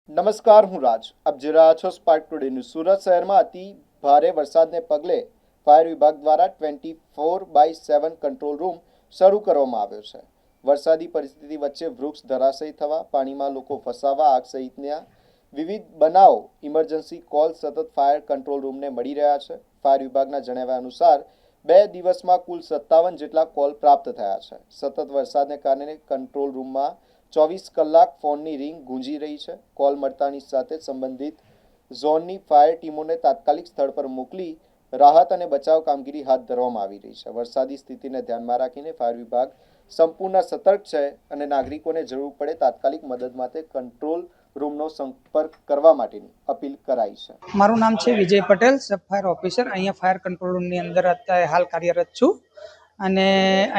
નમસ્કાર, હું રાજ. આપ જોઈ રહ્યા છો સ્પાર્ક ટુડે ન્યૂઝ. સુરત શહેરમાં અતિ ભારે વરસાદને પગલે ફાયર વિભાગ દ્વારા 24/7 કંટ્રોલ રૂમ શરૂ કરવામાં આવ્યો છે. વરસાદી પરિસ્થિતિ વચ્ચે વૃક્ષ ધરાશયી થવા, પાણીમાં લોકો ફસાવા, આગ સહિતના વિવિધ બનાવો ઇમરજન્સી કોલ સતત ફાયર કંટ્રોલ રૂમને મળી રહ્યા છે. ફાયર વિભાગના જણાવ્યા અનુસાર 2 દિવસમાં કુલ 57 જેટલા કોલ પ્રાપ્ત થયા છે. સતત વરસાદને કારણે કંટ્રોલ રૂમમાં 24 કલાક ફોનની રિંગ ગુંજી રહી છે. કોલ મળતાની સાથે સંબંધિત ઝોનની ફાયર ટીમોને તાત્કાલિક સ્થળ પર મોકલી રાહત અને બચાવ કામગીરી હાથ ધરવામાં આવી રહી છે. વરસાદી સ્થિતિને ધ્યાનમાં રાખીને ફાયર વિભાગ સંપૂર્ણ સતર્ક છે અને નાગરિકોને જરૂર પડે તાત્કાલિક મદદ માટે કંટ્રોલ રૂમનો સંપર્ક કરવા માટેની અપીલ કરાઈ છે. મારું નામ છે વિજય પટેલ, સબ ફાયર ઓફિસર. અહીંયા ફાયર કંટ્રોલ રૂમની અંદર અત્યારે હાલ કાર્યરત છું અને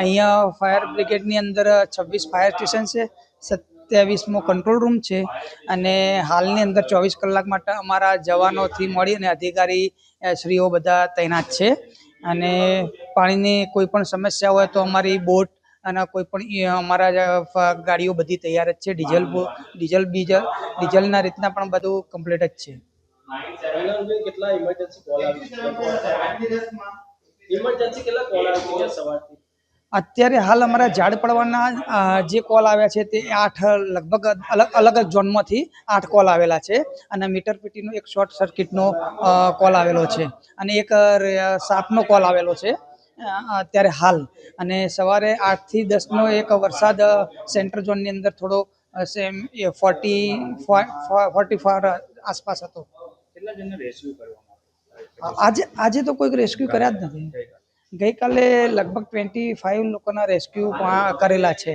અહીંયા ફાયર બ્રિગેડની અંદર 26 ફાયર સ્ટેશન છે, 27મો કંટ્રોલ રૂમ છે અને હાલની અંદર 24 કલાક માટે અમારા જવાનોથી મળી અને અધિકારી શ્રીઓ બધા તૈનાત છે. અને પાણીની કોઈ પણ સમસ્યા હોય તો અમારી બોટ અને કોઈ પણ અમારા ગાડીઓ બધી તૈયાર જ છે. ડીઝલના રીતના પણ બધું કમ્પ્લીટ જ છે. કેટલા ઇમરજન્સી કોલ આવી સવારથી? અત્યારે હાલ અમારા ઝાડ પડવાના જે કોલ આવ્યા છે તે 8 લગભગ અલગ જ ઝોનમાંથી 8 કોલ આવેલા છે અને મીટર પીટીનો એક શોર્ટ સર્કિટનો કોલ આવેલો છે અને એક સાપનો કોલ આવેલો છે અત્યારે હાલ. અને સવારે 8 થી 10નો એક વરસાદ સેન્ટ્રલ ઝોનની અંદર થોડો 44 આસપાસ હતો. કેટલા જણને રેસ્ક્યુ કરવામાં આજે તો કોઈ રેસ્ક્યુ કર્યા જ નથી. ગઈકાલે લગભગ 25 લોકોના રેસ્ક્યુ કરેલા છે.